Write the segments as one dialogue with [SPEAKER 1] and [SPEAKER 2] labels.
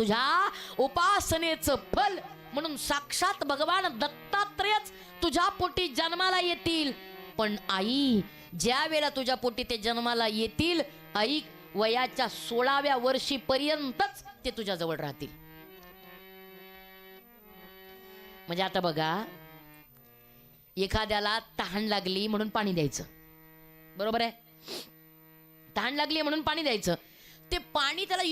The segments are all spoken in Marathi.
[SPEAKER 1] तुझ्या उपासनेचं फल म्हणून साक्षात भगवान दत्तात्रेयच तुझ्या पोटी जन्माला येतील. पण आई, ज्या वेळेला तुझ्या पोटी ते जन्माला येतील, ऐक, वयाच्या 16व्या वर्षीपर्यंतच ते तुझ्या जवळ राहतील. म्हणजे आता बघा, एखाद्याला तहान लागली म्हणून पाणी द्यायचं, बरोबर आहे? तहान लागली म्हणून पाणी द्यायचं. ते पाणी त्याला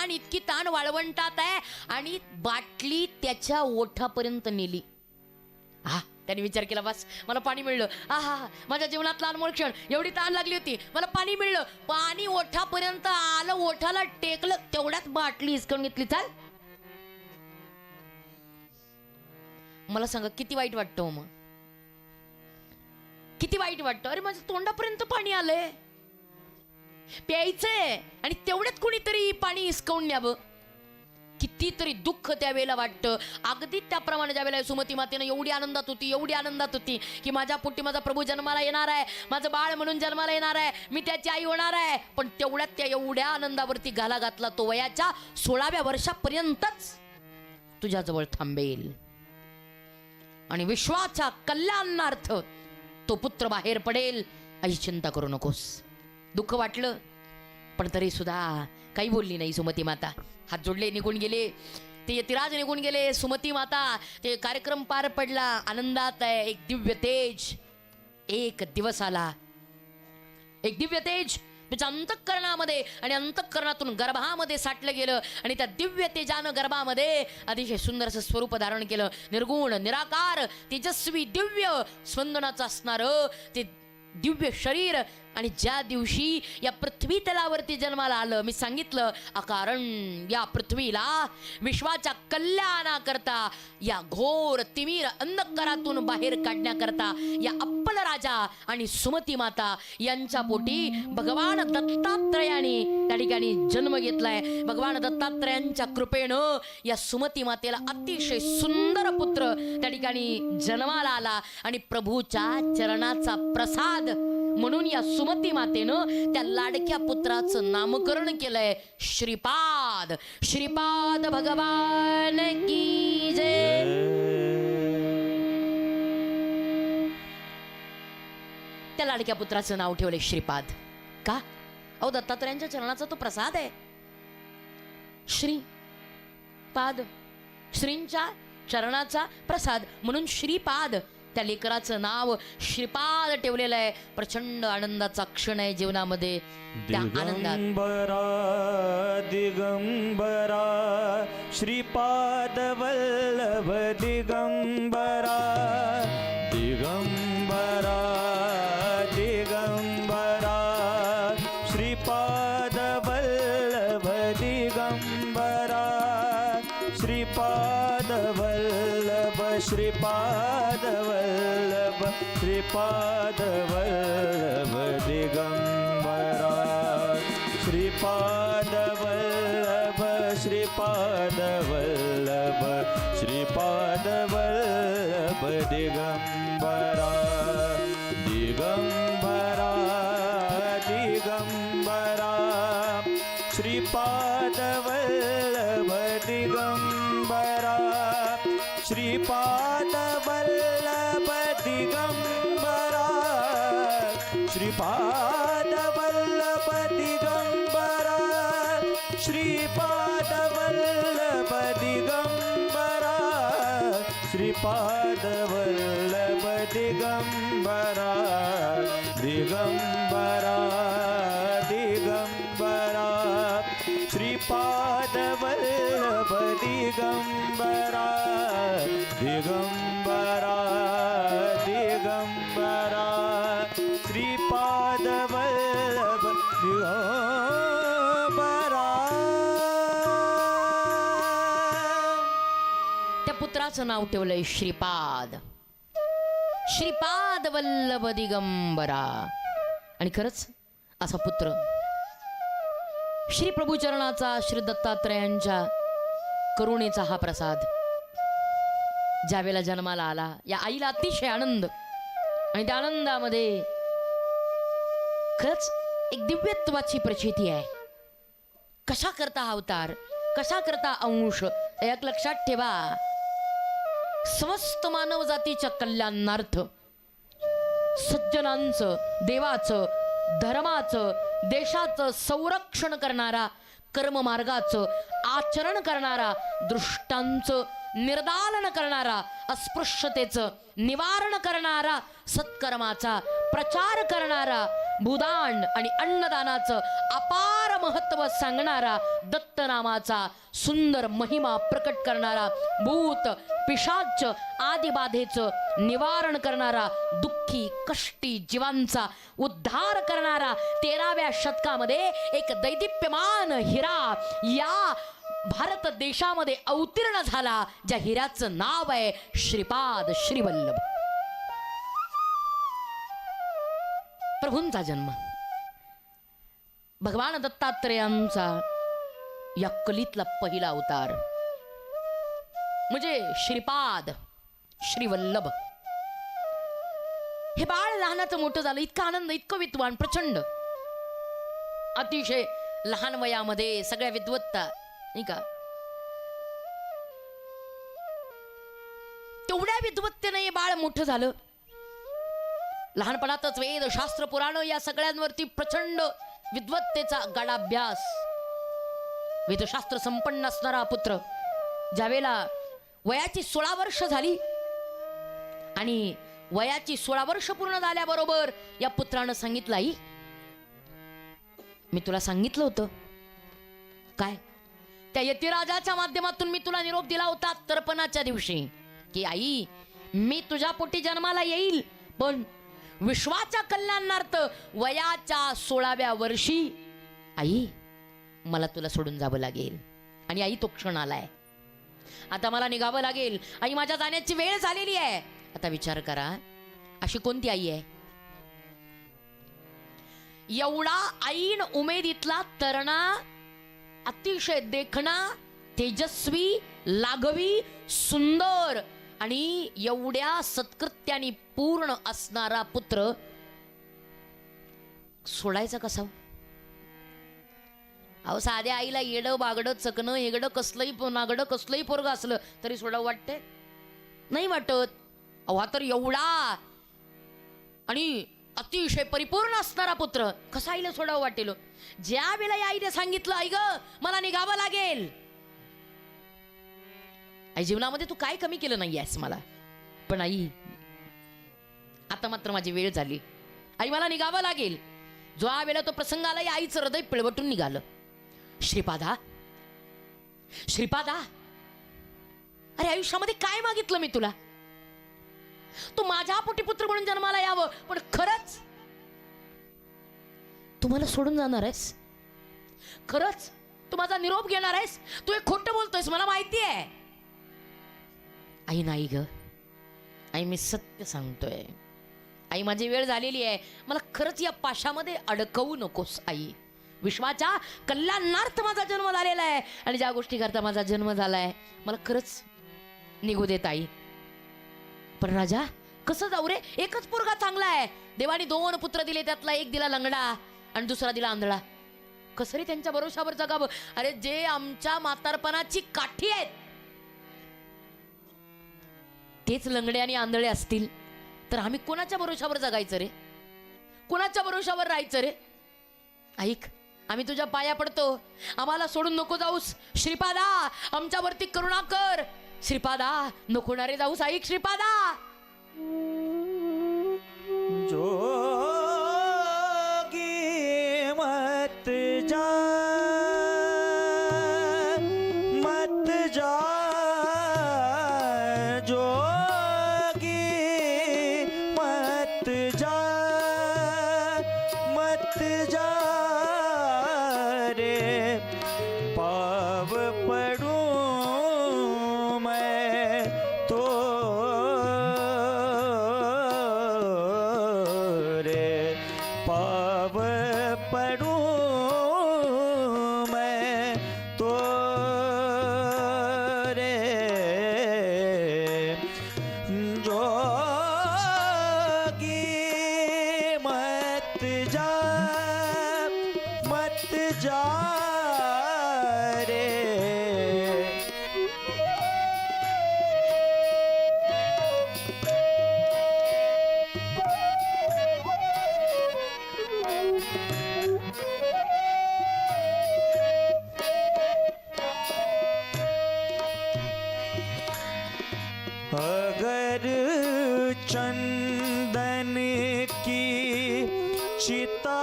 [SPEAKER 1] इतकी ताण वाळवंटात आहे आणि बाटली त्याच्या ओठापर्यंत नेली. हा, त्याने विचार केला, बस मला पाणी मिळलं, हा माझ्या जीवनातला अनमोल क्षण, एवढी ताण लागली होती, मला पाणी मिळलं, पाणी ओठापर्यंत आलं, ओठाला टेकलं, तेवढ्यात बाटली हिसकावून घेतली. चाल, मला सांगा किती वाईट वाटतं? मग किती वाईट वाटतं? अरे माझ्या तोंडापर्यंत पाणी आलंय, प्यायचंय आणि तेवढ्यात कोणीतरी पाणी हिसकावून न्यावं, कितीतरी दुःख त्यावेळेला वाटतं. अगदी त्याप्रमाणे ज्यावेळेला सुमती मातेनं एवढी आनंदात होती की माझ्या पोटी माझा प्रभू जन्माला येणार आहे, माझं बाळ म्हणून जन्माला येणार आहे, मी त्याची आई होणार आहे. पण तेवढ्यात त्या एवढ्या आनंदावरती घाला घातला, तो वयाच्या 16व्या वर्षापर्यंतच तुझ्याजवळ थांबेल आणि विश्वाच्या कल्याणार्थ तो पुत्र बाहेर पडेल. आई, चिंता करू नकोस. दुःख वाटलं पण तरी सुद्धा काही बोलली नाही सुमती माता. हात जोडले निघून गेले, ते यतिराज निघून गेले. सुमती माता, ते कार्यक्रम पार पडला आनंदात आहे. एक दिव्य तेज, एक दिवस आला, एक दिव्य तेज त्याच्या अंतःकरणामध्ये आणि अंतःकरणातून गर्भामध्ये साठलं गेलं आणि त्या दिव्य तेजानं गर्भामध्ये अतिशय सुंदर असं स्वरूप धारण केलं. निर्गुण, निराकार, तेजस्वी, दिव्य स्पंदनाचं असणारं ते दिव्य शरीर. आणि ज्या दिवशी या पृथ्वी तलावरती जन्माला आलं, मी सांगितलं, अकारण या पृथ्वीला विश्वाच्या कल्याणाकरता, या घोर तिमिर अंधकारातून बाहेर काढण्याकरता या अप्पल राजा आणि सुमती माता यांच्या पोटी भगवान दत्तात्रयाने त्या ठिकाणी जन्म घेतलाय. भगवान दत्तात्रयांच्या कृपेनं या सुमती मातेला अतिशय सुंदर पुत्र त्या ठिकाणी जन्माला आला आणि प्रभूच्या चरणाचा प्रसाद म्हणून या सुमती मातेनं त्या लाडक्या पुत्राचं नामकरण केलंय श्रीपाद. श्रीपाद भगवान की जय. त्या लाडक्या पुत्राचं नाव ठेवलंय श्रीपाद. का? अहो, दत्तात्रयांच्या चरणाचा तो प्रसाद आहे. श्रीपाद, श्रींच्या चरणाचा प्रसाद म्हणून श्रीपाद. त्या लेकराचं नाव श्रीपाद ठेवलेलं आहे. प्रचंड आनंदाचा क्षण आहे जीवनामध्ये. त्या आनंदात
[SPEAKER 2] दिगंबरा श्रीपाद वल्लभ दिगंबरा, दिगंबरा दिगंबरा श्रीपाद वल्लभ दिगंबरा, श्रीपाद वल्लभ, श्रीपाद वल्लभ, श्रीपाद वल्लभ दिगंबरा, श्रीपाद वल्लभ, श्रीपाद वल्लभ, श्रीपाद वल्लभ दिगंबरा, दिगंबरा दिगंबरा श्रीपाद वल्लभ दिगंबरा, श्रीपाद वल्लभ दिगंबरा, श्रीपाद वल्लभ दिगंबरा, श्रीपाद वल्लभ दिगंबरा, श्रीपाद वल्लभ दिगंबरा, दिगंबरा दिगंबरा श्रीपाद वल्लभ दिगंबरा, दिगंबरा दिगंबरा श्रीपाद वल्लभ दिगंबरा.
[SPEAKER 1] त्या पुत्राचं नाव ठेवलंय श्रीपाद. श्रीपाद वल्लभ दिगंबरा. आणि खरंच असा पुत्र श्री प्रभुचरणाचा, श्री दत्तात्रयांच्या करुणेचा हा प्रसाद ज्यावेळेला जन्माला आला, या आईला अतिशय आनंद. आणि त्या आनंदामध्ये खरंच एक दिव्यत्वाची प्रचिती आहे. कशा करता हा अवतार? कशा करता अंश एक लक्षात ठेवा, समस्त मानव जातीच्या कल्याणार्थ सज्जनांचं, देवाचं, धर्माचं, देशाचं संरक्षण करणारा, कर्ममार्गाचं आचरण करणारा, दृष्टांचं निर्दालन करणारा, अस्पृश्यतेचं निवारण करणारा, सत्कर्माचा प्रचार करणारा, भूदान आणि अन्नदानाचं अपार महत्त्व सांगणारा, दत्तनामाचा सुंदर महिमा प्रकट करणारा, भूत पिशाच आदी बाधेचं निवारण करणारा, दुःखी कष्टी जीवांचा उद्धार करणारा, 13व्या शतकामध्ये एक दैदिप्यमान हिरा या भारत देशामध्ये अवतीर्ण झाला, ज्या हिऱ्याचं नाव आहे श्रीपाद श्रीवल्लभ. प्रभूंचा जन्म, भगवान दत्तात्रेयांचा या कलीतला पहिला अवतार म्हणजे श्रीपाद श्रीवल्लभ. हे बाळ लहानाचं मोठं झालं, इतका आनंद, इतकं विद्वान, प्रचंड, अतिशय लहान वयामध्ये सगळ्या विद्वत्ता, नाही का, तेवढ्या विद्वत्तेनं हे बाळ मोठं झालं. लहानपणातच वेद शास्त्र पुराण या सगळ्यांवरती प्रचंड विद्वत्तेचा गाढाभ्यास, वेदशास्त्र संपन्न असणारा पुत्र ज्यावेळेला वयाची 16 वर्ष झाली आणि वयाची 16 वर्ष पूर्ण झाल्याबरोबर या पुत्रानं सांगितलं, आई मी तुला सांगितलं होतं काय, त्या यतिराजाच्या माध्यमातून मी तुला निरोप दिला होता तर्पणाच्या दिवशी, की आई मी तुझ्या पोटी जन्माला येईल, पण विश्वाच्या कल्याणार्थ वयाच्या 16व्या वर्षी आई मला तुला सोडून जावं लागेल. आणि आई तो क्षण आलाय, आता मला निघावं लागेल, आई माझ्या जाण्याची वेळ झालेली आहे. आता विचार करा, अशी कोणती आई आहे, एवढा ऐन उमेदीतला तरणा, अतिशय देखणा, तेजस्वी, लाघवी, सुंदर आणि एवढ्या सत्कृत्याने पूर्ण असणारा पुत्र सोडायचा कसा? अहो साध्या आईला येडं बागडं चकणं हेगडं कसलंही नागडं कसलंही पोरग असलं तरी सोडावं वाटते? नाही वाटत. अहो तर एवढा आणि अतिशय परिपूर्ण असणारा पुत्र कसा आईला सोडावं वाटेल? ज्या वेळेला आईने सांगितलं, आई ग मला निघावं लागेल, आई जीवनामध्ये तू काय कमी केलं नाही आहेस मला, पण आई आता मात्र माझी वेळ झाली, आई मला निघावं लागेल. ज्या वेळेला तो प्रसंग आला, आईचं हृदय पिळवटून निघालं. श्रीपादा, श्रीपादा, अरे आयुष्यामध्ये काय मागितलं मी तुला? तू माझ्या पोटी पुत्र म्हणून जन्माला यावं, पण खरंच तू मला सोडून जाणार आहेस? खरंच तू माझा निरोप घेणार आहेस? तू एक खोटं बोलतोयस, मला माहिती आहे. आई नाही ग, आई मी सत्य सांगतोय. आई माझी वेळ झालेली आहे, मला खरंच या पाशामध्ये अडकवू नकोस आई. विश्वाच्या कल्याणार्थ माझा जन्म झालेला आहे आणि ज्या गोष्टी करता माझा जन्म झालाय मला खरंच निघू देत आई. पण राजा कसं जाऊ रे, एकच पोरगा चांगला आहे, देवाने 2 पुत्र दिले, त्यातला एक दिला लंगडा आणि दुसरा दिला आंधळा, कसं रे त्यांच्या भरोशावर जगावं? अरे जे आमच्या म्हातारपणाची काठी आहेत तेच लंगडे आणि आंधळे असतील तर आम्ही कोणाच्या भरोशावर जगायचं रे? कोणाच्या भरोशावर राहायचं रे? ऐक, आम्ही तुझ्या पाया पडतो, आम्हाला सोडून नको जाऊस. श्रीपादा आमच्यावरती करुणा कर. श्रीपादा नको ना रे जाऊस. ऐक श्रीपादा.
[SPEAKER 2] जोगी मत जा, मत जा, जोगी मत जा, मत जा रे, पाव पड़ूं मैं तो रे, पाव पड़ूं मैं तो रे, जोगी मत जा, मत जा रे, अगर चंदन की चिता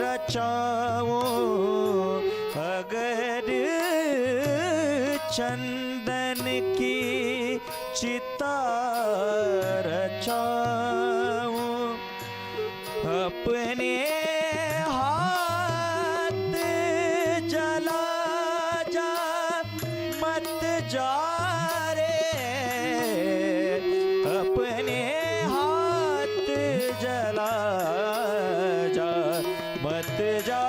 [SPEAKER 2] रचाओ, अगर चंदन की चिता रचाओ, अपने हाथ जला जा मत जा रे, अपने हाथ जला जा मत जा,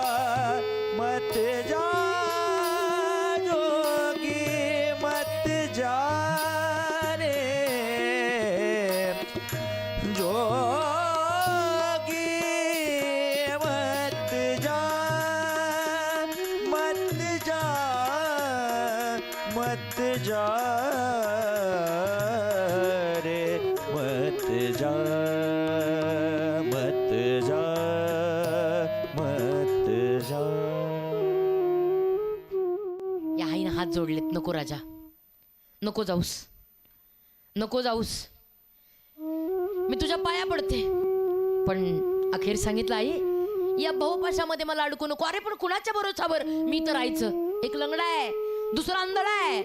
[SPEAKER 2] मत जा जोगी मत जा रे, जोगी मत जा, मत जा, मत जा रे, मत जा, मत जा, मत जा.
[SPEAKER 1] या आईनं हात जोडलेत. नको राजा, नको जाऊस, नको जाऊस, मी तुझ्या पाया पडते. पण अखेर सांगितलं आई, या भाऊपाशामध्ये मला अडकू नको. अरे पण कुणाच्या भरोशावर मी तर राहायचं? एक लंगडा आहे, दुसरा आंधळा आहे.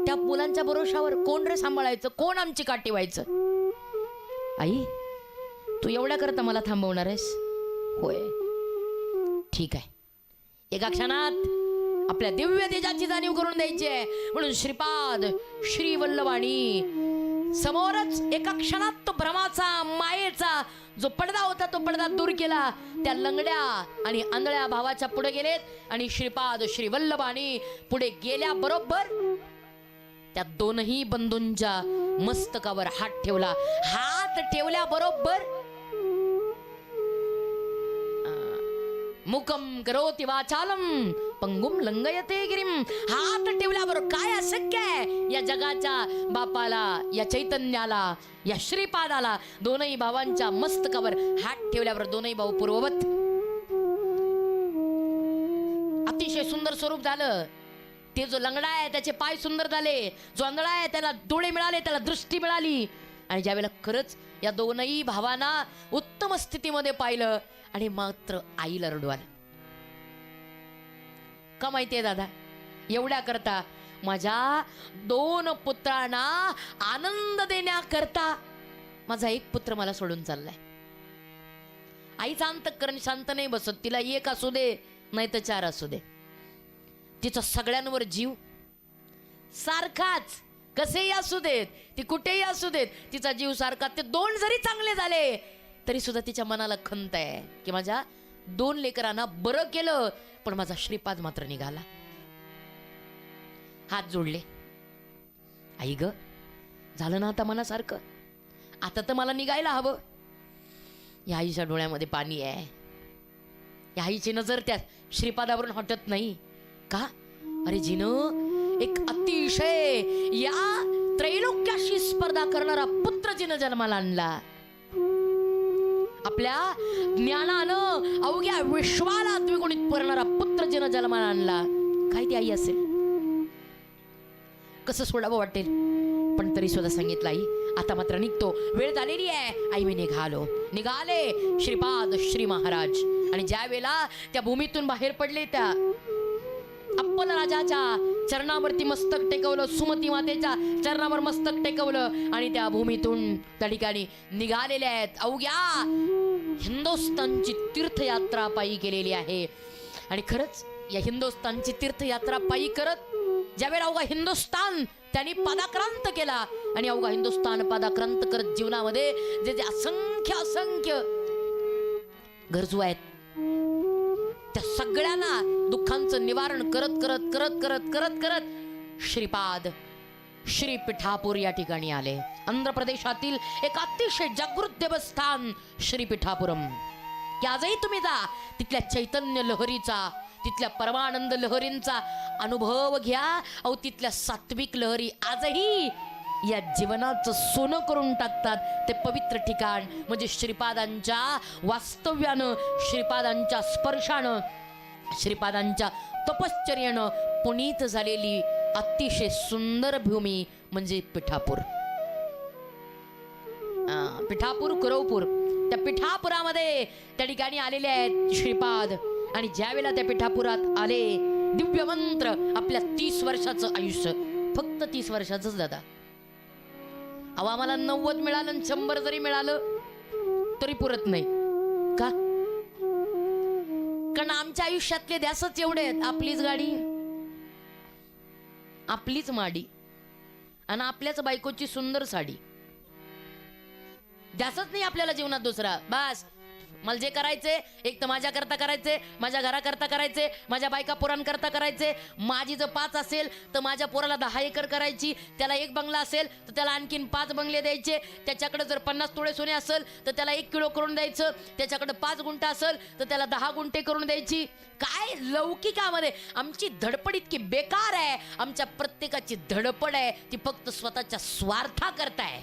[SPEAKER 1] त्या मुलांच्या भरोशावर कोण रे सांभाळायचं? कोण आमची काठी व्हायचं? आई, तू एवढ्या करता मला थांबवणार आहेस? होय, ठीक आहे. एका क्षणात आपल्या दिव्य तेजाची जाणीव करून द्यायची आहे. म्हणून श्रीपाद श्री वल्लवाणी समोरच एका क्षणात तो भ्रमाचा मायेचा जो पडदा होता तो पडदा दूर केला. त्या लंगड्या आणि आंधळ्या भावाच्या पुढे गेलेत आणि श्रीपाद श्री वल्लभानी पुढे गेल्या बरोबर त्या दोनही बंधूंच्या मस्तकावर हात ठेवला. हात ठेवल्या बरोबर मुकम करोति वाचालम पंगुम लंगयते गिरिम. हात ठेवल्यावर काय अशक्य आहे या जगाच्या बापाला, या चैतन्याला, या श्रीपादाला? दोनही भावांच्या मस्तकावर हात ठेवल्यावर दोनही भाऊ पूर्ववत. अतिशय सुंदर स्वरूप झालं. ते जो लंगडा आहे त्याचे पाय सुंदर झाले, जो आंधळा आहे त्याला डोळे मिळाले, त्याला दृष्टी मिळाली. आणि ज्यावेळेला खरंच या दोनही भावांना उत्तम स्थितीमध्ये पाहिलं आणि मात्र आईला रडू आलं. का माहितीये दादा? एवढ्या करता माझ्या दोन पुत्रांना आनंद देण्याकरता माझा एक पुत्र मला सोडून चाललाय. आईचा अंतःकरण शांत नाही बसत. तिला एक असू दे नाही तर चार असू दे, तिचा सगळ्यांवर जीव सारखाच. कसेही असू देत, ती कुठेही असू देत, तिचा जीव सारखा. ते दोन जरी चांगले झाले तरी सुद्धा तिच्या मनाला खंत आहे की माझ्या दोन लेकरांना बरं केलं पण माझा श्रीपाद मात्र निघाला. हात जोडले. आई ग, झालं ना आता मनासारखं? आता तर मला निघायला हवं. या आईच्या डोळ्यामध्ये पाणी आहे. या आईची नजर त्या श्रीपादावरून हटत नाही. का? अरे जिनं एक अतिशय या त्रैलोक्याशी स्पर्धा करणारा पुत्र जिनं जन्माला आणला. आपल्या ज्ञानानं अवघ्या विश्वाला द्विगुणित करणारा पुत्र जिनं जन्माला आणला. काय ती आई असेल? कसं सोडावं वाटेल. पण तरी सुद्धा सांगितलं आई आता मात्र निघतो, वेळ झालेली आहे. आई मी निघाले श्रीपाद श्री महाराज. आणि ज्या वेळेला त्या भूमीतून बाहेर पडले, त्या अप्पल राजाच्या चरणावरती मस्तक टेकवलं, सुमती मातेच्या चरणावर मस्तक टेकवलं आणि त्या भूमीतून त्या ठिकाणी निघालेले आहेत. अवघ्या हिंदुस्थानची तीर्थयात्रा पायी केलेली आहे. आणि खरंच या हिंदुस्थानची तीर्थयात्रा पायी करत ज्यावेळेला अवघा हिंदुस्थान त्यांनी पादाक्रांत केला आणि अवघा हिंदुस्थान पादाक्रांत करत जीवनामध्ये जे जे असंख्य गरजू आहेत त्या सगळ्यांना दुःखांचं निवारण करत करत करत करत करत करत श्रीपाद श्री पिठापूर या ठिकाणी आले. आंध्र प्रदेशातील एक अतिशय जागृत देवस्थान श्री पिठापुरम. की आजही तुम्ही जा, तिथल्या चैतन्य लहरीचा, तिथल्या परमानंद लहरींचा अनुभव घ्या. अहो तिथल्या सात्विक लहरी आजही या जीवनाचं सोनं करून टाकतात ते पवित्र ठिकाण म्हणजे श्रीपादांच्या वास्तव्यानं, श्रीपादांच्या स्पर्शानं, श्रीपादांच्या तपश्चर्यानं पुनीत झालेली अतिशय सुंदर भूमी म्हणजे पिठापूर. पिठापूर कुरवपूर, त्या पिठापुरामध्ये त्या ठिकाणी आलेले आहेत श्रीपाद. आणि ज्यावेळेला त्या पिठापुरात आले, दिव्य मंत्र, आपल्या 30 वर्षाचं आयुष्य, फक्त 30 वर्षाचंच दादा. अहो आम्हाला 90 मिळालं, 100 जरी मिळालं तरी पुरत नाही का? कारण आमच्या आयुष्यातले ध्यासच एवढे आहेत. आपलीच गाडी, आपलीच माडी आणि आपल्याच बायकोची सुंदर साडी. ध्यासच नाही आपल्याला जीवनात दुसरा. बस मला जे करायचे, एक तर माझ्या करता करायचे, माझ्या घराकरता करायचे, माझ्या बायका पोरांकरता करायचे. माझी जर 5 असेल तर माझ्या पोराला 10 एकर करायची. त्याला 1 बंगला असेल तर त्याला आणखीन 5 बंगले द्यायचे. त्याच्याकडे जर 50 तोळे सोने असेल तर त्याला 1 किलो करून द्यायचं. त्याच्याकडे 5 गुंठा असेल तर त्याला 10 गुंठे करून द्यायची. काय लौकिकामध्ये आमची धडपड इतकी बेकार आहे. आमच्या प्रत्येकाची धडपड आहे ती फक्त स्वतःच्या स्वार्थाकरता आहे.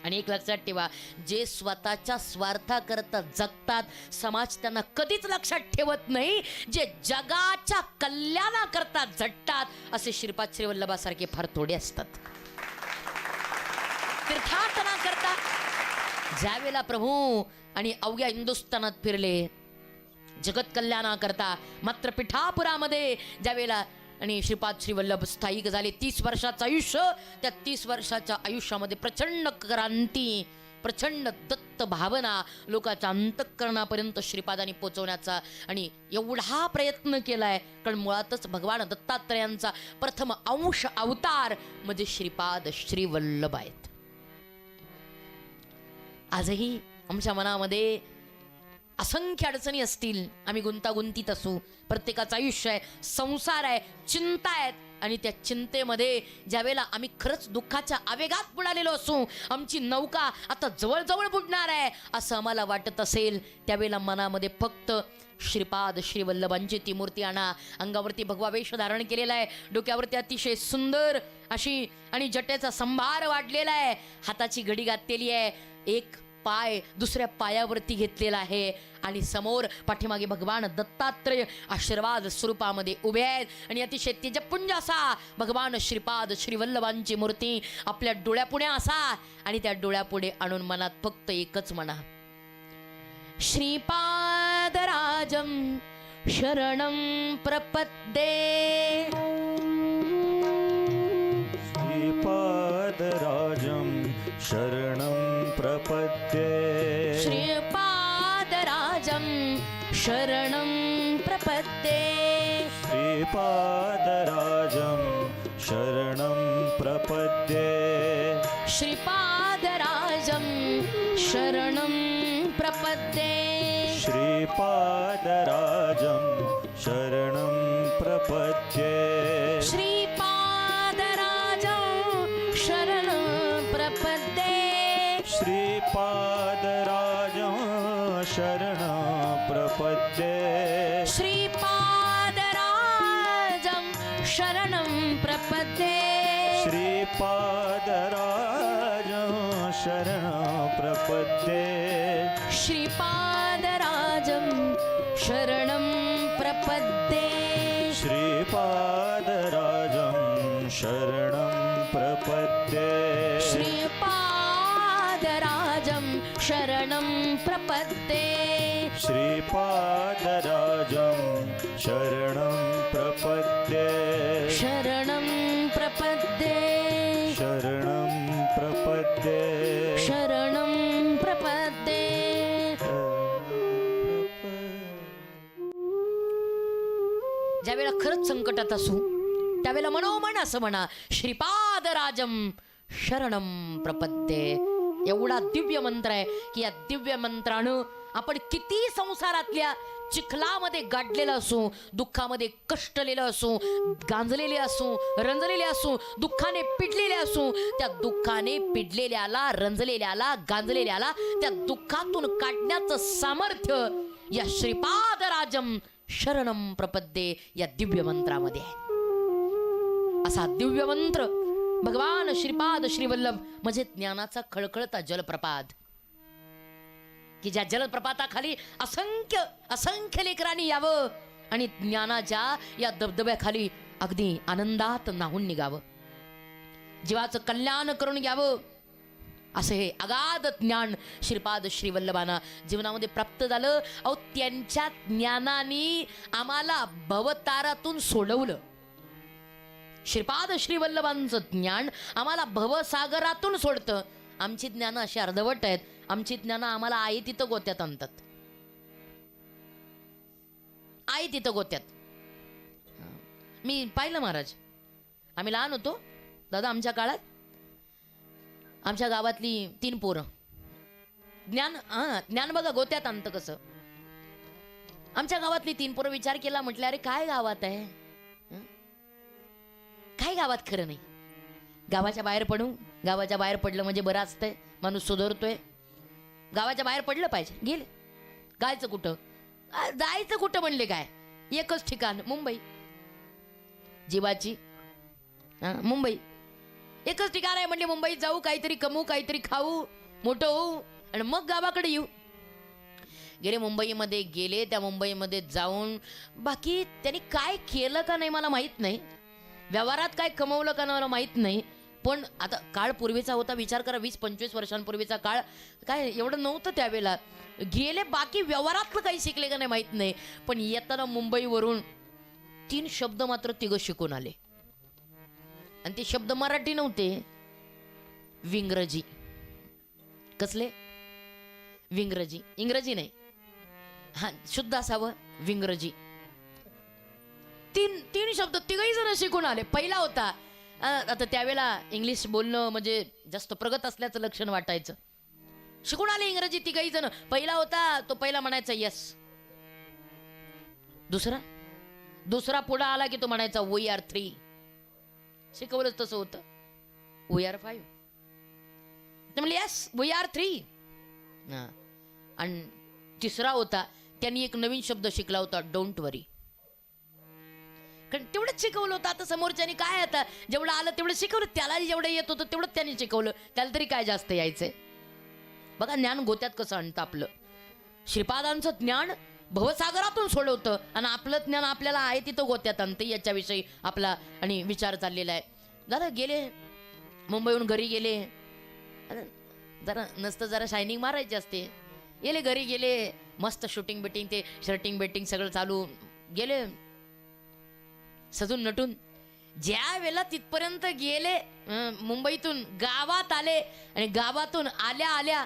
[SPEAKER 1] आणि एक लक्षात ठेवा, जे स्वतःच्या स्वार्थाकरता जगतात समाज त्यांना कधीच लक्षात ठेवत नाही. जे जगाच्या कल्याणाकरता झटतात असे श्रीपाद श्रीवल्लभासारखे फार थोडे असतात. तीर्थाटना करता ज्यावेळेला प्रभू आणि अवघ्या हिंदुस्थानात फिरले जगत कल्याणाकरता, मात्र पिठापुरामध्ये ज्यावेळेला आणि श्रीपाद श्रीवल्लभ स्थायिक झाले, 30 वर्षाचं आयुष्य, त्या 30 वर्षाच्या आयुष्यामध्ये प्रचंड क्रांती, प्रचंड दत्त भावना लोकांच्या अंतःकरणापर्यंत श्रीपादांनी पोहोचवण्याचा आणि एवढा प्रयत्न केलाय. कारण मुळातच भगवान दत्तात्रयांचा प्रथम अंश अवतार म्हणजे श्रीपाद श्रीवल्लभ आहेत. आजही आमच्या मनामध्ये असंख्य अडचणी असतील, आम्ही गुंतागुंतीत असू, प्रत्येकाचं आयुष्य आहे, संसार आहे, चिंता आहेत. आणि त्या चिंतेमध्ये ज्यावेळेला आम्ही खरंच दुःखाच्या आवेगात बुडालेलो असू, आमची नौका आता जवळजवळ बुडणार आहे असं आम्हाला वाटत असेल, त्यावेळेला मनामध्ये फक्त श्रीपाद श्रीवल्लभांची ती मूर्ती आणा. अंगावरती भगवा वेश धारण केलेला आहे, डोक्यावरती अतिशय सुंदर अशी आणि जटेचा संभार वाढलेला आहे, हाताची घडी घातलेली आहे, एक पाय दुसऱ्या पायावरती घेतलेला आहे आणि समोर पाठीमागे भगवान दत्तात्रय आशीर्वाद स्वरूपामध्ये उभे आहेत. आणि अतिशय तेजपुंज असा भगवान श्रीपाद श्रीवल्लभांची मूर्ती आपल्या डोळ्यापुढे असा आणि त्या डोळ्यापुढे आणून मनात फक्त एकच म्हणा, श्रीपादराजं शरणं प्रपद्ये.
[SPEAKER 2] श्रीपादराजं शरणं प्रपद्ये.
[SPEAKER 1] श्रीपादराजं शरणं प्रपद्ये.
[SPEAKER 2] श्रीपादराजं शरणं प्रपद्ये.
[SPEAKER 1] श्रीपादराजं शरणं प्रपद्ये.
[SPEAKER 2] श्रीपादराजं शरणं प्रपद्ये.
[SPEAKER 1] श्रीपादराजं शरणं प्रपद्ये.
[SPEAKER 2] श्रीपादराजं शरणं प्रपद्ये.
[SPEAKER 1] श्रीपादराजं शरणं प्रपद्ये.
[SPEAKER 2] श्रीपादराजं शरणं प्रपद्ये.
[SPEAKER 1] श्रीपादराजं शरणं प्रपद्ये.
[SPEAKER 2] श्रीपादराजं शरणं प्रपद्ये.
[SPEAKER 1] श्रीपादराजं शरणं प्रपद्ये.
[SPEAKER 2] श्रीपादराजं शरणं प्रपद्ये.
[SPEAKER 1] शरणं प्रपद्ये.
[SPEAKER 2] शरणं प्रपद्ये.
[SPEAKER 1] शरणं प्रपद्ये. ज्यावेळेला खरंच संकटात असू त्यावेळेला मनोमन असं म्हणा, श्रीपादराजं शरणं प्रपद्ये. एवढा दिव्य मंत्र आहे की या दिव्य मंत्रानं आपण किती संसारातल्या चिखलामध्ये गाडलेलं असू, दुःखामध्ये कष्टलेलं असू, गांजलेले असू, रंजलेले असू, दुःखाने पिडलेले असू, त्या दुःखाने पिडलेल्याला, रंजलेल्याला, गांजलेल्याला त्या दुःखातून काढण्याचं सामर्थ्य या श्रीपादराजं शरणं प्रपद्ये या दिव्य मंत्रामध्ये आहे. असा दिव्य मंत्र भगवान श्रीपाद श्रीवल्लभ म्हणजे ज्ञानाचा खळखळता जलप्रपात, की ज्या जलप्रपाताखाली असंख्य असंख्य लेकरांनी यावं आणि ज्ञानाच्या या दबदब्याखाली अगदी आनंदात न्हावून निघावं, जीवाचं कल्याण करून घ्यावं, असं हे अगाध ज्ञान श्रीपाद श्रीवल्लभांना जीवनामध्ये प्राप्त झालं. अहो, त्यांच्या ज्ञानाने आम्हाला भवतारातून सोडवलं. श्रीपाद श्रीवल्लभांचं ज्ञान आम्हाला भवसागरातून सोडतं. आमची ज्ञानं अशी अर्धवट आहेत. आमची ज्ञानं आम्हाला आहे तिथं गोत्यात आणतात, आहे तिथं गोत्यात. मी पाहिलं महाराज, आम्ही लहान होतो दादा, आमच्या काळात आमच्या गावातली 3 पोरं ज्ञान बघा गोत्यात आणतं कसं. आमच्या गावातली 3 पोरं विचार केला, म्हटलं अरे काय गावात आहे, काय गावात खरं नाही. गावाच्या बाहेर पडू, गावाच्या बाहेर पडलं म्हणजे बरं असतंय, माणूस सुधारतोय. गावाच्या बाहेर पडलं पाहिजे. गेले जायचं कुठं, जायचं कुठं म्हणले काय, एकच ठिकाण मुंबई. जीवाची मुंबई एकच ठिकाण आहे म्हणले, मुंबईत जाऊ, काहीतरी कमवू, काहीतरी खाऊ, मोठं होऊ आणि मग गावाकडे येऊ. गेले मुंबईमध्ये, गेले त्या मुंबईमध्ये जाऊन बाकी त्यांनी काय केलं का नाही मला माहीत नाही, व्यवहारात काय कमवलं का नाही मला माहीत नाही. पण आता काळ पूर्वीचा होता, विचार करा 20-25 वर्षांपूर्वीचा काळ, काय एवढं नव्हतं त्यावेळेला. गेले बाकी व्यवहारातलं काही शिकले का नाही माहीत नाही, पण येताना मुंबईवरून 3 शब्द मात्र तिघं शिकून आले. आणि ते शब्द मराठी नव्हते, विंग्रजी. कसले विंग्रजी, इंग्रजी नाही, हा शुद्ध असावं विंग्रजी. 3 शब्द तिघही जण शिकून आले. पहिला होता, आता त्यावेळेला इंग्लिश बोलणं म्हणजे जास्त प्रगत असल्याचं लक्षण वाटायचं. शिकून आले इंग्रजी तिघही जण. पहिला होता तो पहिला म्हणायचा यस. दुसरा पुढे आला की तो म्हणायचा वी आर 3. शिकवलंच तसं होतं, वी आर 5. ते म्हणले यस वी आर 3. आणि तिसरा होता, त्यांनी एक नवीन शब्द शिकला होता, डोंट वरी. कारण तेवढंच शिकवलं होतं. आता समोरच्यानी काय, आता जेवढं आलं तेवढं शिकवलं, त्याला जेवढं येत होतं तेवढंच त्यांनी शिकवलं, त्याला तरी काय जास्त यायचंय. बघा ज्ञान गोत्यात कसं आणतं आपलं. श्रीपादांचं ज्ञान भवसागरातून सोडवतं आणि आपलं ज्ञान आपल्याला आहे तिथं गोत्यात आणतं. याच्याविषयी आपला आणि विचार चाललेला आहे. दादा गेले मुंबईहून घरी गेले, जरा नसतं जरा शायनिंग मारायची असते. गेले घरी, गेले मस्त शूटिंग बिटिंग, ते शर्टिंग बेटिंग सगळं चालू, गेले सजून नटून. ज्या वेळेला तिथपर्यंत गेले, मुंबईतून गावात आले आणि गावातून आल्या आल्या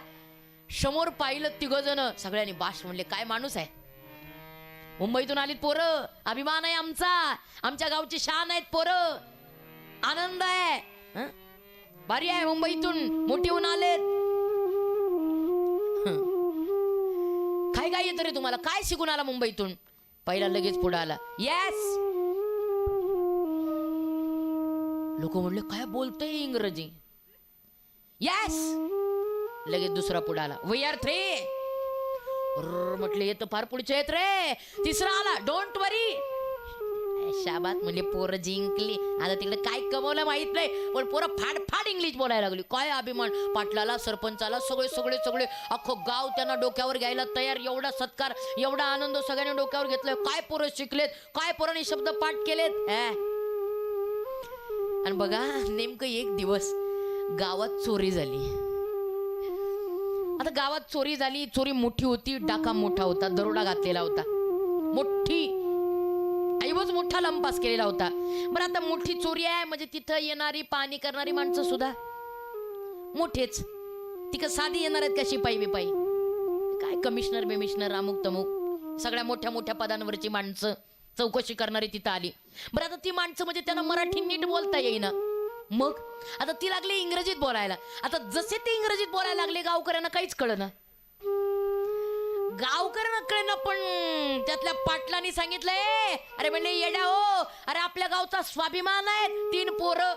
[SPEAKER 1] समोर पाहिलं तिघ जण, सगळ्यांनी बाश म्हणले काय माणूस आहे. मुंबईतून आलीत पोरं, अभिमान आहे आमचा, आमच्या गावची शान आहेत पोरं, आनंद आहे, भारी आहे, मुंबईतून मोठी होऊन आलेत. काय येतं रे तुम्हाला, काय शिकून आला मुंबईतून. पहिला लगेच पुढे आला येस. लोक म्हणले काय बोलतोय इंग्रजी, येस. लगेच दुसरा पुढे आला वी आर 3. म्हटले येतं फार पुढचे येत रे. तिसरा आला डोंट वरी. शाबात म्हणजे पोरं जिंकली. आता तिकडे काय कमवलं माहित नाही, पण पोरं फाड इंग्लिश बोलायला लागली. काय अभिमान, पाटलाला, सरपंचाला, सगळे अख्खं गाव त्यांना डोक्यावर घ्यायला तयार. एवढा सत्कार, एवढा आनंद सगळ्यांनी डोक्यावर घेतलाय. काय पोरं शिकलेत, काय पोरांनी शब्द पाठ केलेत. आणि बघा नेमकं एक दिवस गावात चोरी झाली. आता गावात चोरी झाली, चोरी मोठी होती, डाका मोठा होता, दरोडा घातलेला होता, मोठी ऐवज मोठा लंपास केलेला होता. बरं आता मोठी चोरी आहे म्हणजे तिथं येणारी पाहणी करणारी माणसं सुद्धा मोठेच. ती का साधी येणार आहेत का शिपाई बिपाई, काय कमिशनर बेमिशनर अमुक तमुक सगळ्या मोठ्या मोठ्या पदांवरची माणसं चौकशी करणारी तिथं आली. बरं आता ती माणसं म्हणजे त्यांना मराठी नीट बोलता येईना. मग आता ती लागली इंग्रजीत बोलायला. आता जसे ते इंग्रजीत बोलायला लागले गावकऱ्यांना काहीच कळना. गावकऱ्यांना कळना, पण त्यातल्या पाटलांनी सांगितलंय अरे म्हणले येड्या हो, अरे आपल्या गावचा स्वाभिमान आहे. 3 पोरं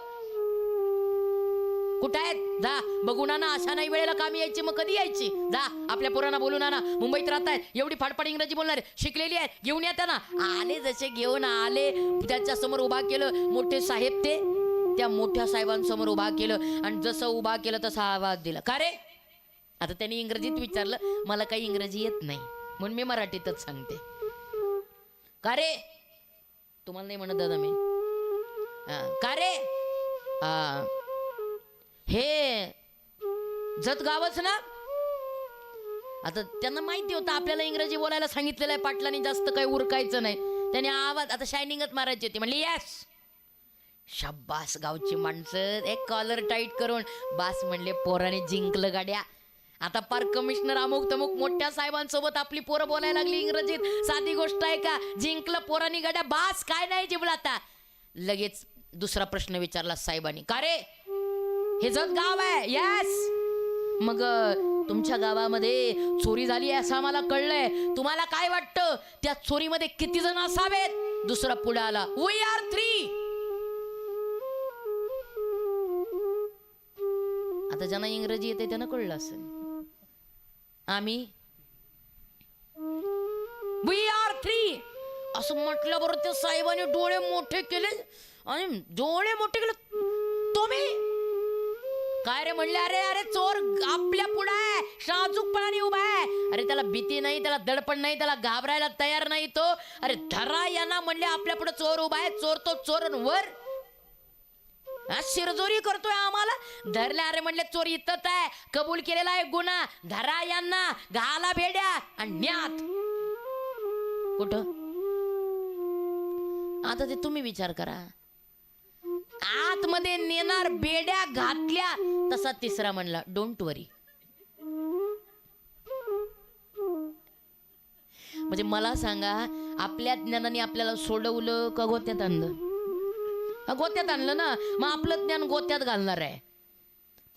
[SPEAKER 1] कुठं आहेत, जा बघून आणा. अशा नाही वेळेला कामी यायची, मग कधी यायची. जा आपल्या पोरांना बोलून आणा. मुंबईत राहतायत, एवढी फाडफाड इंग्रजी बोलणार, शिकलेली आहेत, घेऊन या त्यांना. आले जसे घेऊन आले, त्याच्या समोर उभा केलं. मोठे साहेब ते त्या मोठ्या साहेबांसमोर उभा केलं आणि जसं उभा केलं तसा आवाज दिला. का रे? आता त्यांनी इंग्रजीत विचारलं, मला काही इंग्रजी येत नाही म्हणून मी मराठीतच सांगते. का रे? तुम्हाला नाही म्हणत दादा मी. का रे? हे जत गावच ना. आता त्यांना माहिती होतं आपल्याला इंग्रजी बोलायला सांगितलेलं आहे, पाटलांनी जास्त काही उरकायचं नाही. त्याने आवाज आता शायनिंगच मारायची होती. म्हणली येस. शाब्बास गावची माणसं एक कॉलर टाईट करून बास म्हणले, पोराने जिंकलं गाड्या. आता पार कमिशनर अमुक तमुक मोठ्या साहेबांसोबत आपली पोरं बोलायला लागली इंग्रजीत. साधी गोष्ट आहे का? जिंकलं पोरांनी गाड्या, बास काय नाही जिबला. आता लगेच दुसरा प्रश्न विचारला साहेबांनी. का रे? हे जत गाव आहे. यस. मग तुमच्या गावामध्ये चोरी झाली आहे असं आम्हाला कळलंय. तुम्हाला काय वाटतं त्या चोरीमध्ये किती जण असावेत? दुसरा पुढे आला. We are 3. आता ज्यांना इंग्रजी येते त्यांना कळलं असेल. आम्ही वी आर 3 असं म्हटलं बरोबर त्या साहेबांनी डोळे मोठे केले आणि डोळे मोठे केले. तुम्ही काय रे? म्हणले अरे अरे चोर आपल्या पुढे आहे, शाजूकपणाने उभा आहे. अरे त्याला भीती नाही, त्याला दडपण नाही, त्याला घाबरायला तयार नाही तो. अरे धरा यांना. म्हणले आपल्या पुढे चोर उभा आहे. चोर तो चोर वर शिरजोरी करतोय आम्हाला. धरले. अरे म्हणले चोर इथंच आहे, कबूल केलेला आहे गुन्हा. धरा यांना, घाला भेड्या आणि न्यात. कुठं? आता ते तुम्ही विचार करा. आतमध्ये नेणार, बेड्या घातल्या. तसा तिसरा म्हणला डोंट वरी. म्हणजे मला सांगा, आपल्या ज्ञानाने आपल्याला सोडवलं का गोत्यात आणलं? गोत्यात आणलं ना. मग आपलं ज्ञान गोत्यात घालणार आहे.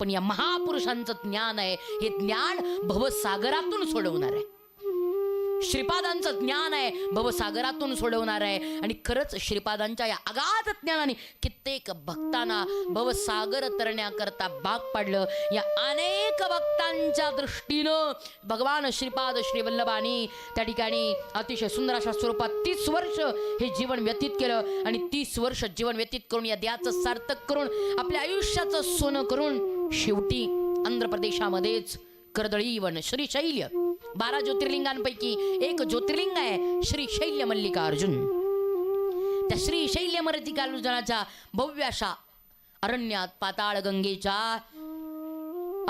[SPEAKER 1] पण या महापुरुषांचं ज्ञान आहे, हे ज्ञान भवसागरातून सोडवणार आहे. श्रीपादांचं ज्ञान आहे, भवसागरातून सोडवणार आहे. आणि खरंच श्रीपादांच्या या अगाध ज्ञानाने कित्येक भक्तांना भवसागर तरण्याकरता भाग पाडलं. या अनेक भक्तांच्या दृष्टीनं भगवान श्रीपाद श्रीवल्लभानी त्या ठिकाणी अतिशय सुंदर अशा स्वरूपात 30 वर्ष हे जीवन व्यतीत केलं. आणि 30 वर्ष जीवन व्यतीत करून या देहाचं सार्थक करून आपल्या आयुष्याचं सोनं करून शेवटी आंध्र प्रदेशामध्येच कर्दळीवन श्रीशैल्य 12 ज्योतिर्लिंगांपैकी एक ज्योतिर्लिंग आहे श्रीशैल्य मल्लिकार्जुन. त्या श्रीशैल्य मल्लिकार्जुनाच्या भव्य अशा अरण्यात पाताळ गंगेच्या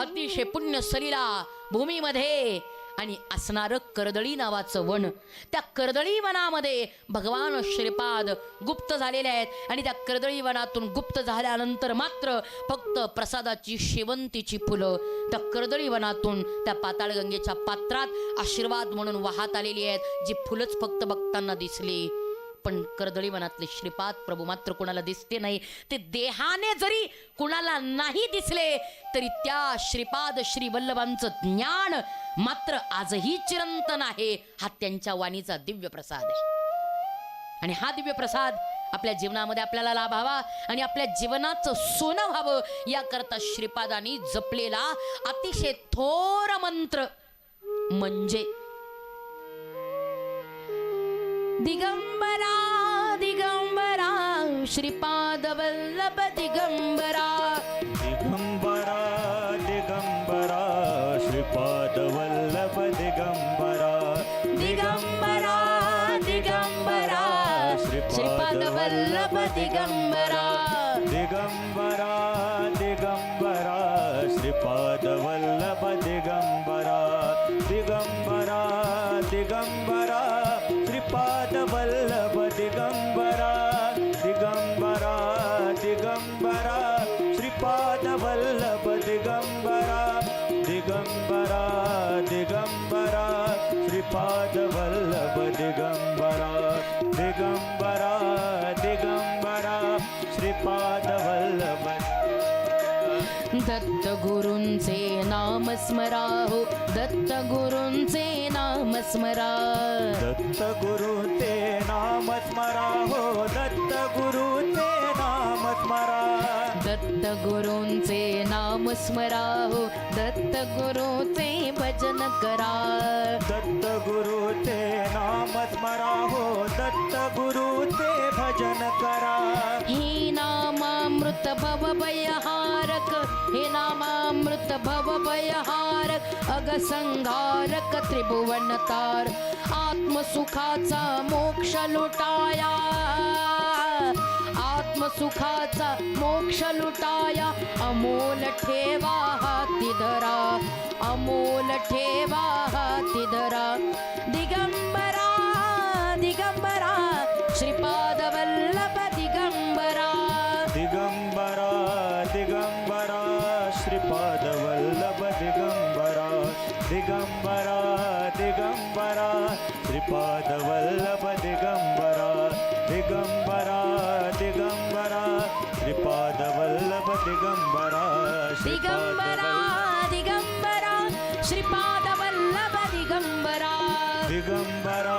[SPEAKER 1] अतिशय पुण्य सलीला भूमीमध्ये आणि असणारं कर्दळी नावाचं वन. त्या कर्दळी वनामध्ये भगवान श्रीपाद गुप्त झालेले आहेत. आणि त्या कर्दळी वनातून गुप्त झाल्यानंतर मात्र फक्त प्रसादाची शेवंतीची फुलं त्या कर्दळी वनातून त्या पाताळगंगेच्या पात्रात आशीर्वाद म्हणून वाहत आलेली आहेत. जी फुलंच फक्त भक्तांना दिसली. पण कर्दळी वनातले श्रीपाद प्रभू मात्र कुणाला दिसते नाही. ते देहाने जरी कुणाला नाही दिसले तरी त्या श्रीपाद श्री वल्लभांचं ज्ञान मात्र आजही चिरंतन आहे. हा त्यांच्या वाणीचा दिव्य प्रसाद आहे. आणि हा दिव्य प्रसाद आपल्या जीवनामध्ये आपल्याला लाभावा आणि आपल्या जीवनाचं सोनं व्हावं याकरता श्रीपादांनी जपलेला अतिशय थोर मंत्र म्हणजे दिगंबरा दिगंबरा श्रीपाद वल्लभ दिगंबरा.
[SPEAKER 2] दिगंबरा दिगंबरा श्रीपाद वल्लभ दिगंबरा.
[SPEAKER 1] दिगंबरा दिगंबरा श्रीपाद वल्लभ दिगंबरा.
[SPEAKER 2] दिगंबरा दिगंबरा श्रीपाद वल्लभ दिगंबरा. दिगंबरा दिगंबरा श्रीपाद वल्लभ दिगंबरा. दिगंबरा दिगंबरा श्रीपाद वल्लभ दिगंबरा. दिगंबरा दिगंबरा श्रीपाद वल्लभ दिगंबरा. दिगंबरा दिगंबरा श्रीपाद वल्लभ.
[SPEAKER 1] दत्त गुरूंचे नाम स्मराहो, दत्त गुरूंचे नाम स्मरा.
[SPEAKER 2] दत्त गुरूचे नाम स्मराहो, दत्त गुरूचे नाम स्मरा.
[SPEAKER 1] दत्त गुरूंचे नाम स्मराहो, दत्त गुरूचे भजन करा.
[SPEAKER 2] दत्त गुरूचे नाम स्मराहो, दत्त गुरूचे भजन करा.
[SPEAKER 1] हे नामामृत भव भयहारक हे नामामृत भव भयहारक अगसंहारक त्रिभुवन तार आत्मसुखाचा मोक्ष लुटाया आत्मसुखाचा मोक्ष लुटाया अमोल ठेवा हाती धरा अमोल ठेवा हाती धरा दिगंबरा दिगंबरा श्रीपाद वल्लभ दिगंबरा
[SPEAKER 2] दिगंबरा दिगंबरा श्रीपाद वल्लभ दिगंबरा दिगंबरा दिगंबरा श्रीपाद वल्लभ दिगंबरा दिगंबरा दिगंबरा श्रीपाद वल्लभ दिगंबरा
[SPEAKER 1] दिगंबरा दिगंबरा श्रीपाद वल्लभ दिगंबरा
[SPEAKER 2] दिगंबरा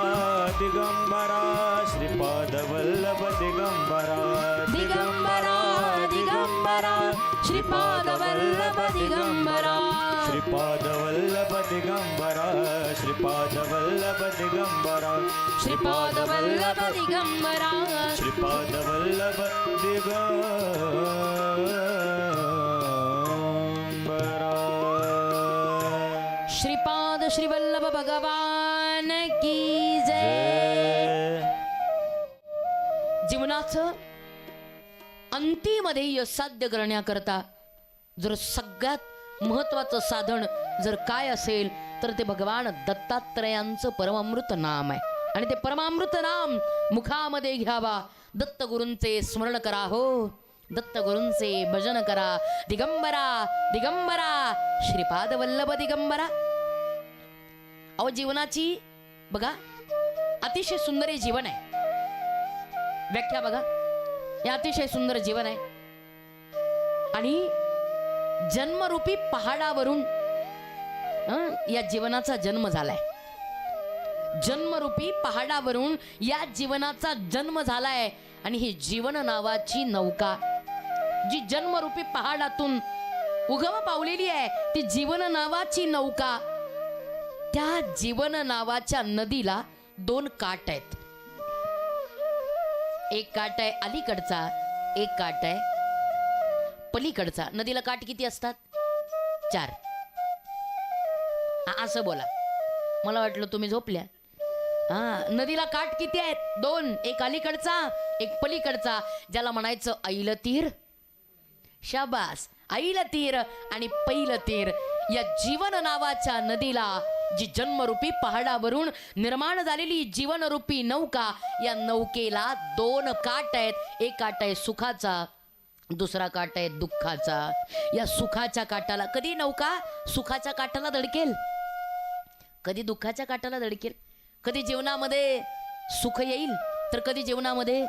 [SPEAKER 2] दिगंबरा श्रीपाद वल्लभ दिगंबरा
[SPEAKER 1] दिगंबरा दिगंबरा श्रीपाद वल्लभ दिगंबरा
[SPEAKER 2] श्रीपाद वल्लभ दिगंबरा श्रीपाद वल्लभ दिगंबरा
[SPEAKER 1] श्रीपाद वल्लभ दिगंबरा
[SPEAKER 2] श्रीपाद वल्लभ दिगंबरा
[SPEAKER 1] श्रीपाद श्री वल्लभ भगवान की जय. जीवनाचं अंतिम ध्येय साध्य करण्याकरता जर सगळ्यात महत्वाचं साधन जर काय असेल तर ते भगवान दत्तात्रयांचं परमामृत नाम आहे. आणि ते परमामृत नाम मुखामध्ये घ्यावा. दत्तगुरूंचे स्मरण करा हो दत्तगुरूंचे भजन करा. दिगंबरा दिगंबरा श्रीपाद वल्लभ दिगंबरा. अहो जीवनाची बघा अतिशय सुंदर हे जीवन आहे. व्याख्या बघा हे अतिशय सुंदर जीवन आहे. आणि जन्मरूपी पहाडावरून या जीवनाचा जन्म झालाय. जन्मरूपी पहाडावरून या जीवनाचा जन्म झालाय. आणि ही जीवन नावाची नौका जी जन्मरूपी पहाडातून उगम पावलेली आहे ती जीवन नावाची नौका. त्या जीवन नावाच्या नदीला दोन काठ आहेत. एक काठ आहे अलीकडचा एक काठ आहे पलीकडचा. नदीला काठ किती असतात? 4. असं बोला मला वाटलं तुम्ही झोपल्या. नदीला काठ किती आहेत? 2. एक अलीकडचा एक पलीकडचा. ज्याला म्हणायचं ऐल तीर. शाबास ऐल तीर आणि पैल तीर. या जीवन नावाच्या नदीला जी जन्मरूपी पहाडावरून निर्माण झालेली जीवनरूपी नौका या नौकेला 2 काठ आहेत. एक काठ आहे सुखाचा दुसरा काठ आहे दुःखाचा. या सुखाच्या काठाला कधी नौका सुखाच्या काठाला धडकेल कधी दुःखाच्या काठाला धडकेल. कधी जीवनामध्ये सुख येईल तर कधी जीवनामध्ये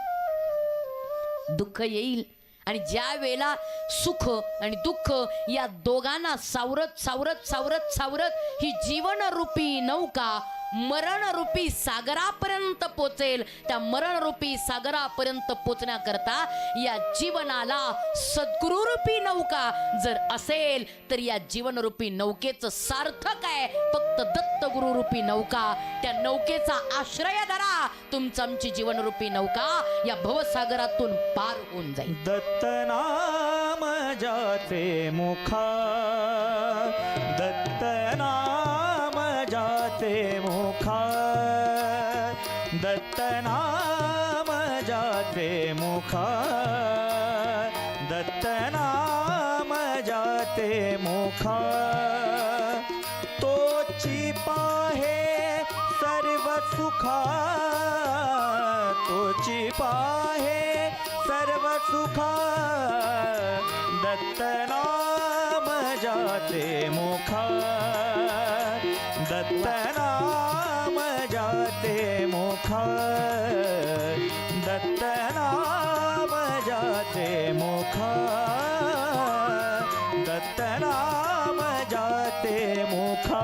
[SPEAKER 1] दुःख येईल. आणि ज्या वेळेला सुख आणि दुःख या दोघांना सावरत सावरत सावरत सावरत ही जीवनरूपी नौका मरणरूपी सागरापर्यंत पोचेल. त्या मरणरूपी सागरापर्यंत पोचण्याकरता या जीवनाला सद्गुरूरूपी नौका जर असेल तर या जीवनरूपी नौकेचं सार्थक आहे फक्त दत्तगुरूरूपी नौका. त्या नौकेचा आश्रय धरा. तुमचं आमची जीवनरूपी नौका या भवसागरातून पार होऊन जाईल.
[SPEAKER 2] दत्त नाम जाते मुखा दत्त नाम जाते मुखा दत्त नाम जाते मुखा दत्त नाम जाते मुखा तोची पाहे सर्व सुखा तोची पाहे सर्व सुखा दत्त नाम जाते मुखा दत्त नाम जाते मुखा दत्त नाम जाते मुखा दत्त नाम जाते मुखा.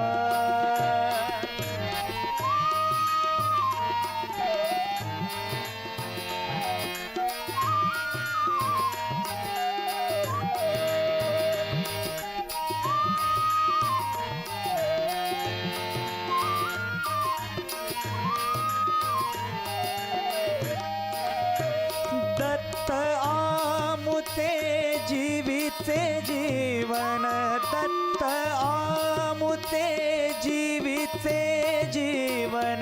[SPEAKER 2] जीवीचे जीवन दत्त आमुते जीवीचे जीवन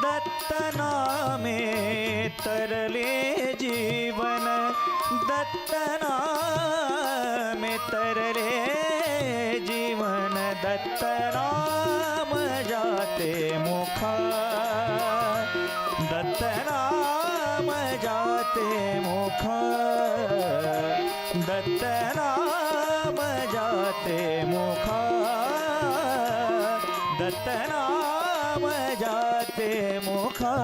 [SPEAKER 2] दत्त नामे तरले जीवन दत्त नामे तरले जीवन दत्त नाम जाते मुखा दत्त नाम जाते मुखा दत्त नाम जाते मुखा दत्त नाम जाते मुखा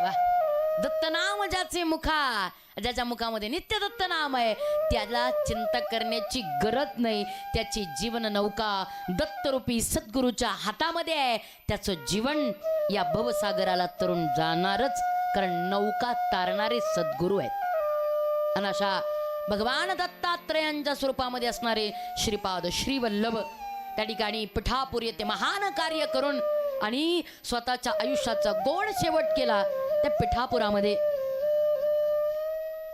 [SPEAKER 1] वा. दत्त नाम ज्याचे मुखा, ज्याच्या मुखामध्ये नित्य दत्त नाम आहे, त्याला चिंता करण्याची गरज नाही. त्याची जीवन नौका दत्तरूपी सद्गुरूच्या हातामध्ये आहे. त्याचं जीवन या भवसागराला तरुण जाणारच, कारण नौका तारणारे सद्गुरू आहेत. आणि अशा भगवान दत्तात्रयांच्या स्वरूपामध्ये असणारे श्रीपाद श्रीवल्लभ त्या ठिकाणी पिठापूर येथे महान कार्य करून आणि स्वतःच्या आयुष्याचा गोड शेवट केला. त्या पिठापुरामध्ये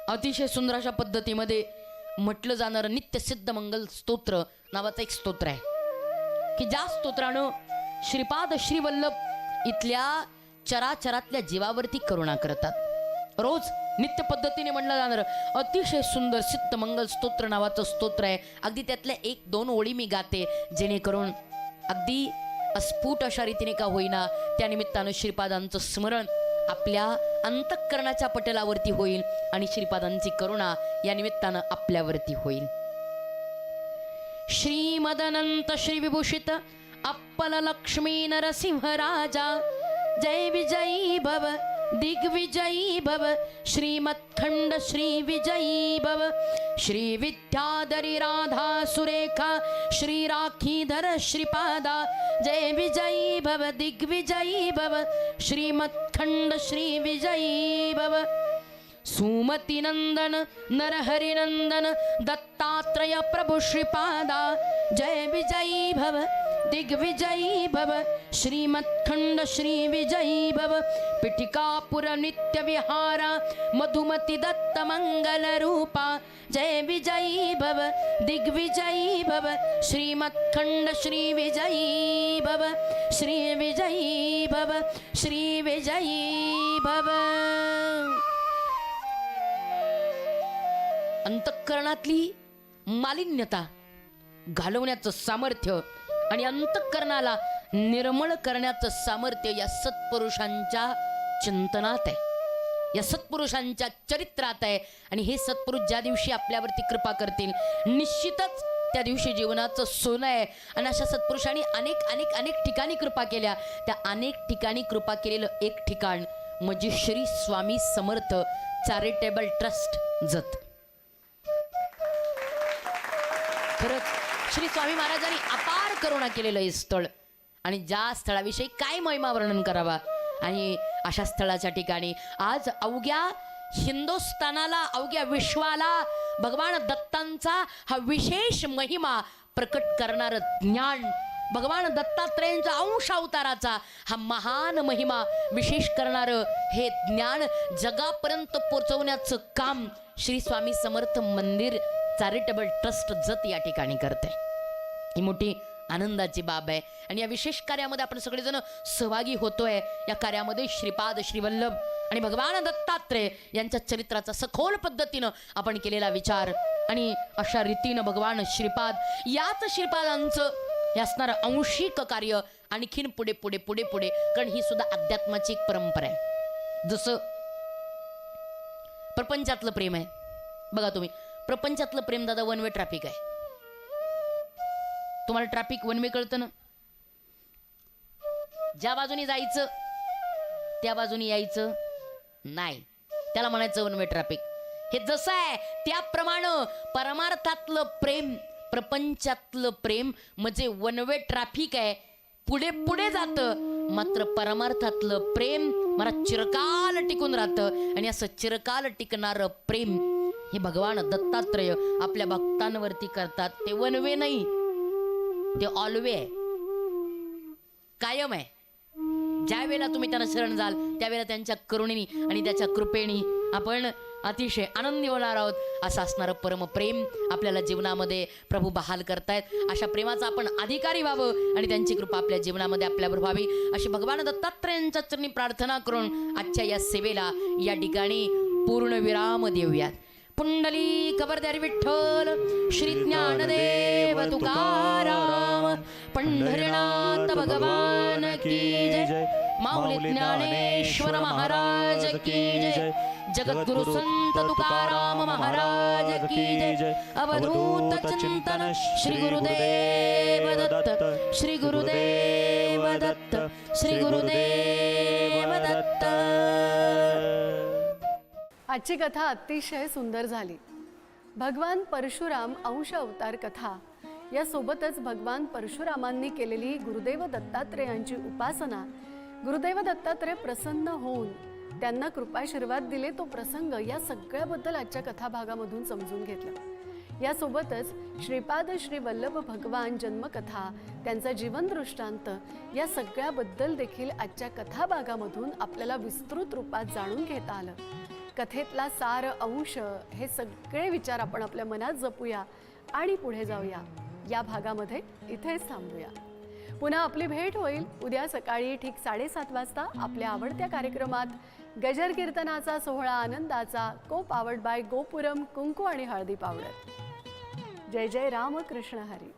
[SPEAKER 1] अतिशय सुंदर अशा पद्धतीमध्ये म्हटलं जाणारं नित्य सिद्ध मंगल स्तोत्र नावाचं एक स्तोत्र आहे, की ज्या स्तोत्रानं श्रीपाद श्रीवल्लभ इथल्या चराचरातल्या जीवावरती करुणा करतात. रोज नित्य पद्धतीने म्हणलं जाणार अतिशय सुंदर सिद्ध मंगल स्तोत्र नावाचं स्तोत्र आहे. अगदी त्यातल्या 1-2 ओळी मी गाते, जेणेकरून अगदी अस्फुट अशा रीतीने का होईना त्या निमित्तानं श्रीपादांचं स्मरण आपल्या अंतःकरणाच्या पटलावरती होईल आणि श्रीपादांची करुणा या निमित्तानं आपल्यावरती होईल. श्रीमदनंत श्रीविभूषित अप्पल लक्ष्मी नरसिंह राजा जय विजयी भव दिग्विजयी भव श्रीमत्खंड श्री विजयी भव श्री विद्याधरी राधा सुरेखा श्री राखीधर श्रीपादा जय विजयी भव दिग्विजयी भव श्रीमत्खंड श्री विजयी भव सुमति नंदन नरहरि नंदन दत्तात्रय प्रभु श्रीपादा जय विजयी भव दिग्विजयी भव श्रीमत्खंड श्री विजयी भव पिठिकापुर नित्य विहारा मधुमति दत्त मंगल रूपा जय विजयी भव दिग्विजयी भव श्रीमत्खंड श्री विजयी भव श्री विजयी भव श्री विजयी भव. अंतःकरणातली मालिन्यता घालवण्याचं सामर्थ्य आणि अंतःकरणाला निर्मळ करण्याचं सामर्थ्य या सत्पुरुषांच्या चिंतनात आहे, या सत्पुरुषांच्या चरित्रात आहे. आणि हे सत्पुरुष ज्या दिवशी आपल्यावरती कृपा करतील निश्चितच त्या दिवशी जीवनाचं सोनं आहे. आणि अशा सत्पुरुषांनी अनेक अनेक अनेक ठिकाणी कृपा केल्या. त्या अनेक ठिकाणी कृपा केलेलं एक ठिकाण म्हणजे श्री स्वामी समर्थ चॅरिटेबल ट्रस्ट जत. खरंच श्री स्वामी महाराजांनी अपार करुणा केलेलं हे स्थळ, आणि ज्या स्थळाविषयी काय महिमा वर्णन करावा. आणि अशा स्थळाच्या ठिकाणी आज अवघ्या हिंदुस्थानाला अवघ्या विश्वाला भगवान दत्तांचा हा विशेष महिमा प्रकट करणारं ज्ञान, भगवान दत्तात्रयांच्या अंश अवताराचा हा महान महिमा विशेष करणारं हे ज्ञान जगापर्यंत पोहोचवण्याचं काम श्री स्वामी समर्थ मंदिर चॅरिटेबल ट्रस्ट जत या ठिकाणी करते. ही मोठी आनंदाची बाब आहे. आणि या विशेष कार्यामध्ये आपण सगळेजण सहभागी होतोय. या कार्यामध्ये श्रीपाद श्रीवल्लभ आणि भगवान दत्तात्रय यांच्या चरित्राचा सखोल पद्धतीनं आपण केलेला विचार, आणि अशा रीतीनं भगवान श्रीपाद याच श्रीपादांचं हे असणारं अंशिक कार्य आणखीन पुढे पुढे पुढे पुढे, कारण ही सुद्धा अध्यात्माची एक परंपरा आहे. जसं प्रपंचातलं प्रेम आहे बघा तुम्ही, प्रपंचातलं प्रेम दादा वन वे ट्रॅफिक आहे. तुम्हाला ट्रॅफिक वन वे कळतं ना, ज्या बाजूने जायचं त्या बाजूने यायचं नाही, त्याला म्हणायचं वन वे ट्रॅफिक. हे जसं आहे त्याप्रमाणे परमार्थातलं प्रेम, प्रपंचातलं प्रेम म्हणजे वन वे ट्रॅफिक आहे, पुढे पुढे जातं. मात्र परमार्थातलं प्रेम मला चिरकाल टिकून राहतं. आणि असं चिरकाल टिकणारं प्रेम हे भगवान दत्तात्रेय आपल्या भक्तांवरती करतात. ते वन वे नाही, ते ऑल वे आहे, कायम आहे. ज्या वेळेला तुम्ही त्यांना शरण जाल त्यावेळेला त्यांच्या करुणेनी आणि त्याच्या कृपेनी आपण अतिशय आनंदी होणार आहोत. असं असणारं परमप्रेम आपल्याला जीवनामध्ये प्रभू बहाल करतायत. अशा प्रेमाचा आपण अधिकारी व्हावं आणि त्यांची कृपा आपल्या जीवनामध्ये आपल्यावर व्हावी अशी भगवान दत्तात्रेयांच्या चरणी प्रार्थना करून आजच्या या सेवेला या ठिकाणी पूर्ण विराम देऊयात. पुंडली कबरदारी विठ्ठल श्री ज्ञानदेव तुकाराम पंढरीनाथ भगवान की जय. माऊली ज्ञानेश्वर महाराज की जय. जगद्गुरु संत तुकाराम महाराज की जय. अवधूत चिंतन श्री गुरुदेव दत्त, श्री गुरुदेव दत्त, श्री गुरुदेव दत्त.
[SPEAKER 3] आजची कथा अतिशय सुंदर झाली. भगवान परशुराम अंश अवतार कथा यासोबतच भगवान परशुरामांनी केलेली गुरुदेव दत्तात्रेयांची उपासना, गुरुदेव दत्तात्रेय प्रसन्न होऊन त्यांना कृपाशीर्वाद दिले तो प्रसंग, या सगळ्याबद्दल आजच्या कथाभागामधून समजून घेतलं. यासोबतच श्रीपाद श्री वल्लभ भगवान जन्मकथा, त्यांचा जीवन दृष्टांत या सगळ्याबद्दल देखील आजच्या कथाभागामधून आपल्याला विस्तृत रूपात जाणून घेता आलं. कथेतला सार अंश हे सगळे विचार आपण आपल्या मनात जपूया आणि पुढे जाऊया. या भागामध्ये इथेच थांबूया. पुन्हा आपली भेट होईल उद्या सकाळी ठीक 7:30 वाजता आपल्या आवडत्या कार्यक्रमात गजर कीर्तनाचा सोहळा आनंदाचा, को पावर्ड बाय गोपुरम कुंकू आणि हळदी पावडर. जय जय राम कृष्ण हरी.